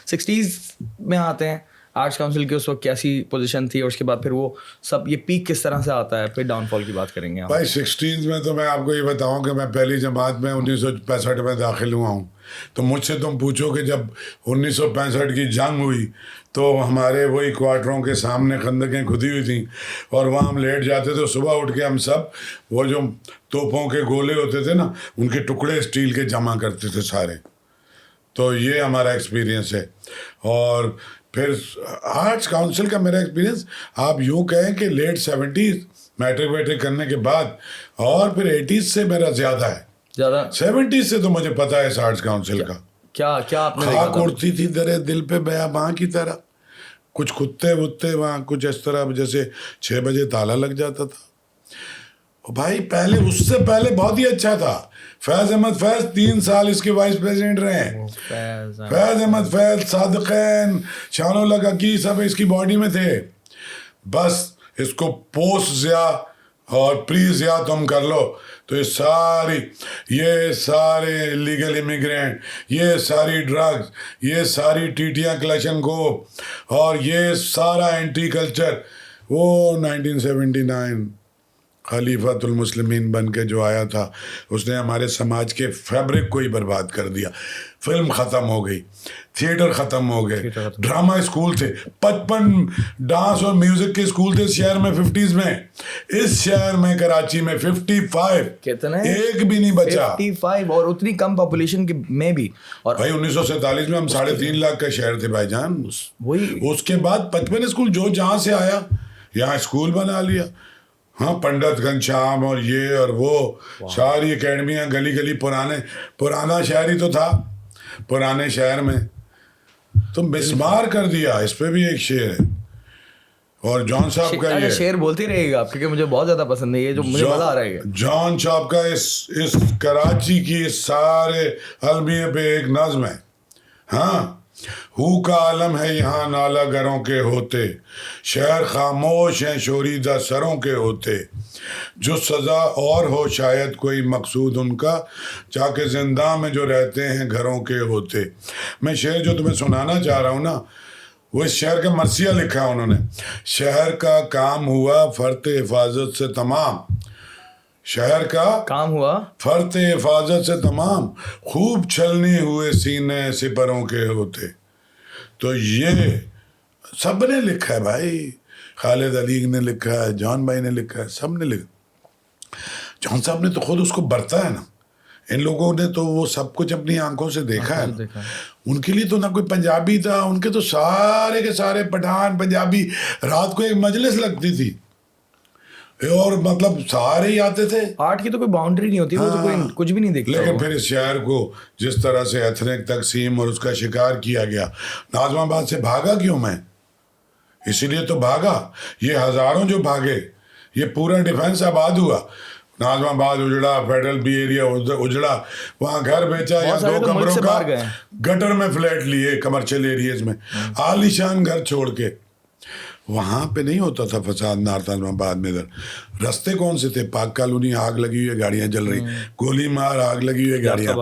60s میں آتے ہیں. آرٹس کاؤنسل کی اس وقت کیسی پوزیشن تھی, اور اس کے بعد پھر وہ سب یہ پیک کس طرح سے آتا ہے, پھر ڈاؤن فال کی بات کریں گے آپ. بھائی 60s میں تو میں آپ کو یہ بتاؤں کہ میں پہلی جماعت میں 1965 میں داخل ہوا ہوں. تو مجھ سے تم پوچھو کہ جب 1965 کی جنگ ہوئی تو ہمارے وہی کوارٹروں کے سامنے خندقیں کھدی ہوئی تھیں, اور وہاں ہم لیٹ جاتے تھے. صبح اٹھ کے ہم سب وہ جو توپوں کے گولے ہوتے تھے نا, ان کے ٹکڑے اسٹیل کے جمع کرتے تھے سارے. تو یہ ہمارا ایکسپیرینس ہے. اور پھر آرٹس کاؤنسل کا میرا ایکسپیرینس آپ یوں کہیں کہ لیٹ 70s میٹرک ویٹرک کرنے کے بعد, اور پھر 80s سے میرا زیادہ ہے. 70s سے تو مجھے پتا ہے اس آرٹس کاؤنسل کا کیا آپ نے خاک اڑتی تھی درے دل پہ بیاباں کی طرح. کچھ کتے وتے وہاں کچھ اس طرح, جیسے 6 بجے تالا لگ جاتا تھا. بھائی پہلے اس سے پہلے بہت ہی اچھا تھا. فیض احمد فیض 3 سال اس کے وائس پریزیڈنٹ رہے ہیں. فیض احمد فیض, صادقین, شان الحق عقی سب اس کی باڈی میں تھے. بس اس کو پوسٹ ضیاء اور پری ضیاء تم کر لو تو یہ سارے لیگل امیگرینٹ, یہ ساری ڈرگز, یہ ساری ٹیٹیاں کلیشن کو, اور یہ سارا اینٹی کلچر. وہ 1979 خلیفۃ المسلمین بن کے جو آیا تھا, اس نے ہمارے سماج کے فیبرک کو ہی برباد کر دیا. فلم ختم ہو گئی, تھیٹر ختم ہو گئے, ڈرامہ اسکول تھے, 55 ڈانس اور میوزک کے اسکول تھے اس شہر میں 50s میں. اس شہر میں کراچی میں 55, کتنے, ایک بھی نہیں بچا. 55, اور اتنی کم پاپولیشن میں بھی. اور بھائی 1947 میں ہم 3.5 لاکھ کا شہر تھے بھائی جان. وہی اس کے بعد 55 اسکول جو جہاں سے آیا یہاں اسکول بنا لیا. ہاں, پنڈت گھنشیام اور یہ اور وہ ساری اکیڈمیاں گلی گلی. پرانا شہر ہی تو تھا پرانے شہر میں, تو مسمار کر دیا. اس پہ بھی ایک شعر ہے, اور جان صاحب کا یہ شعر بولتے رہے گا کیونکہ مجھے بہت زیادہ پسند ہے یہ, جو مجھے مزہ آ رہا ہے. جان صاحب کا اس کراچی کی سارے المیہ پہ ایک نظم ہے. ہاں, ہو کا عالم ہے یہاں نالا گروں کے ہوتے, شہر خاموش ہیں شوریدہ سروں کے ہوتے, جو سزا اور ہو شاید کوئی مقصود ان کا, جا کے زندہ میں جو رہتے ہیں گھروں کے ہوتے. میں شعر جو تمہیں سنانا چاہ رہا ہوں نا, وہ اس شہر کا مرثیہ لکھا ہے انہوں نے. شہر کا کام ہوا فرط حفاظت سے تمام, شہر کا کام ہوا فرط حفاظت سے تمام, خوب چھلنی ہوئے سینے سپروں کے ہوتے. تو یہ سب نے لکھا ہے بھائی, خالد علی نے لکھا ہے, جان بھائی نے لکھا ہے, سب نے لکھا. جان صاحب نے تو خود اس کو برتا ہے نا. ان لوگوں نے تو وہ سب کچھ اپنی آنکھوں سے دیکھا ہے نا. ان کے لیے تو نہ کوئی پنجابی تھا, ان کے تو سارے کے سارے پٹھان پنجابی. رات کو ایک مجلس لگتی تھی اور مطلب سارے ہی آتے تھے. آرٹ کی تو کوئی باؤنڈری نہیں ہوتی, وہ تو کوئی کچھ بھی نہیں دیکھتا. لیکن پھر اس شہر کو جس طرح سے ایتھنک تقسیم اور اس کا شکار کیا گیا. ناظم آباد سے بھاگا کیوں میں, اسی لیے تو بھاگا. یہ ہزاروں جو بھاگے, یہ پورا ڈیفنس آباد ہوا. ناظم آباد اجڑا, فیڈرل بی ایریا اجڑا, وہاں گھر بیچا یا 2 کمروں کا گٹر میں فلیٹ لیے کمرشل ایریاز میں, عالیشان گھر چھوڑ کے. وہاں پہ نہیں ہوتا تھا فساد نارتھ ناظم آباد میں. ادھر رستے کون سے تھے, پاک کالونی آگ لگی ہوئی ہے گاڑیاں جل رہی, گولی مار آگ لگی ہوئی ہے گاڑیاں,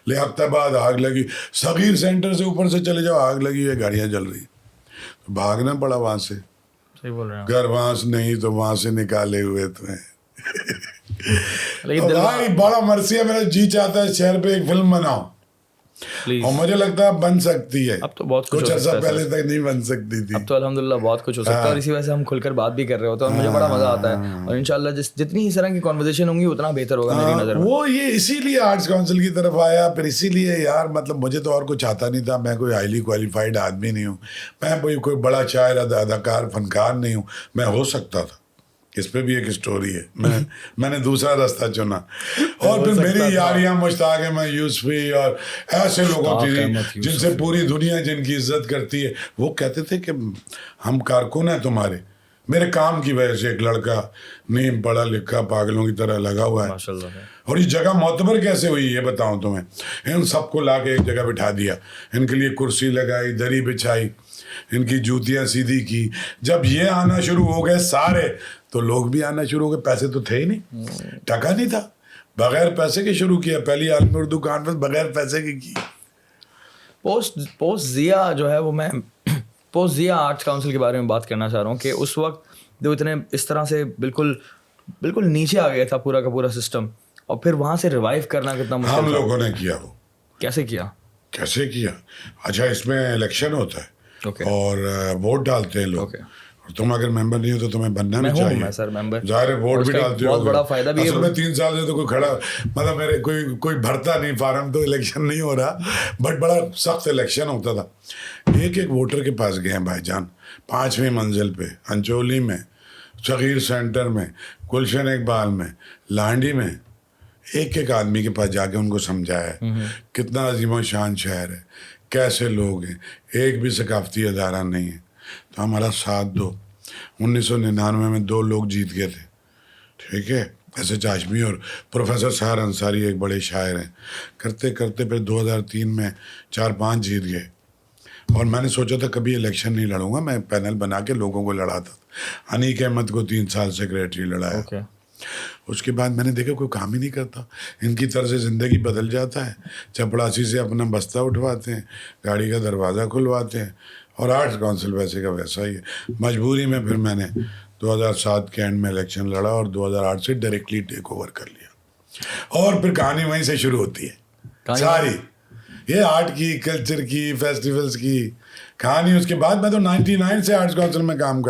لیاقت آباد آگ لگی, صغیر سینٹر سے اوپر سے چلے جاؤ آگ لگی ہوئی ہے گاڑیاں جل رہی. بھاگنا پڑا وہاں سے. گھر وہاں سے نہیں تو وہاں سے نکالے ہوئے تمہیں. بھائی بڑا مرثیہ, میرا جی چاہتا ہے شہر پہ ایک فلم بناؤ, اور مجھے لگتا ہے بن سکتی ہے. اب تو بہت کچھ عرصہ پہلے تک نہیں بن سکتی تھی, اب تو الحمدللہ بہت کچھ ہو سکتا ہے, اور اسی وجہ سے ہم کھل کر بات بھی کر رہے ہوتے ہیں, اور مجھے بڑا مزہ آتا ہے. اور انشاءاللہ جتنی اس طرح کی کنورسیشن ہوں گی اتنا بہتر ہوگا میری نظر میں. وہ یہ اسی لیے آرٹس کاؤنسل کی طرف آیا. پھر اسی لیے یار مطلب مجھے تو اور کچھ آتا نہیں تھا. میں کوئی ہائیلی کوالیفائڈ آدمی نہیں ہوں, میں کوئی بڑا شاعر اداکار فنکار نہیں ہوں. میں ہو سکتا تھا, اس پہ بھی ایک اسٹوری ہے. میں نے دوسرا راستہ چنا, اور پھر میری یاریاں مشتاق احمد یوسفی اور ایسے لوگوں کی جن سے پوری دنیا جن کی عزت کرتی ہے, وہ کہتے تھے کہ ہم کارکن ہیں تمہارے. میرے کام کی وجہ سے ایک لڑکا نیم پڑھا لکھا پاگلوں کی طرح لگا ہوا ہے. اور یہ جگہ معتبر کیسے ہوئی یہ بتاؤں تمہیں. ان سب کو لا کے ایک جگہ بٹھا دیا, ان کے لیے کرسی لگائی, دری بچھائی, ان کی جوتیاں سیدھی کی. جب یہ آنا شروع ہو گئے سارے, تو لوگ بھی آنا شروع ہو گئے. پیسے تو تھے ہی نہیں, ٹکا نہیں تھا, بغیر پیسے کے شروع کیا. پہلی عالمی اردو کانفرنس بغیر پیسے کی. پوسٹ ضیا جو ہے وہ میں پوسٹ ضیا آرٹس کاؤنسل کے بارے میں بات کرنا چاہ رہا ہوں کہ اس وقت جو اتنے اس طرح سے بالکل نیچے آ گیا تھا پورا کا پورا سسٹم, اور پھر وہاں سے ریوائیو کرنا کتنا مشکل ہم تھا. لوگوں نے کیا وہ. کیسے کیا؟ اچھا اس میں الیکشن ہوتا ہے Okay. اور ووٹ ڈالتے ہیں لوگ. تم اگر ممبر نہیں ہو تو تمہیں بننا بھی چاہیے. سر ممبر ظاہر ہے ووٹ بھی ڈالتے ہو. بہت بڑا فائدہ بھی ہے. اصل میں 3 سال سے تو کوئی کھڑا مطلب میرے کوئی بھرتا نہیں فارم, تو الیکشن نہیں ہو رہا, بٹ بڑا سخت الیکشن ہوتا تھا. ایک ووٹر کے پاس گئے ہیں بھائی جان 5ویں منزل پہ, انچولی میں, صغیر سینٹر میں, گلشن اقبال میں, لانڈی میں, ایک آدمی کے پاس جا کے ان کو سمجھایا ہے کتنا عظیم و شان شہر ہے, کیسے لوگ ہیں, ایک بھی ثقافتی ادارہ نہیں ہے, تو ہمارا ساتھ دو. 1999 میں 2 لوگ جیت گئے تھے, ٹھیک ہے, ایسے چاشمی اور پروفیسر سحر انصاری ایک بڑے شاعر ہیں. کرتے کرتے پھر 2003 میں 4-5 جیت گئے, اور میں نے سوچا تھا کبھی الیکشن نہیں لڑوں گا. میں پینل بنا کے لوگوں کو لڑاتا تھا. انیق احمد کو 3 سال سیکریٹری لڑایا. اس کے بعد میں نے دیکھا کوئی کام ہی نہیں کرتا. ان کی طرز زندگی بدل جاتا ہے. چپڑاسی سے اپنا بستہ اٹھواتے ہیں, گاڑی کا دروازہ کھلواتے ہیں, اور آرٹس کونسل ویسے کا ویسا ہی ہے. مجبوری میں پھر میں نے 2007 کے اینڈ میں الیکشن لڑا اور 2008 سے ڈائریکٹلی ٹیک اوور کر لیا. اور پھر کہانی وہیں سے شروع ہوتی ہے ساری, یہ آرٹ کی, کلچر کی, فیسٹیولز کی کہانی. اس کے بعد میں تو 99 سے آرٹس کونسل میں کام کر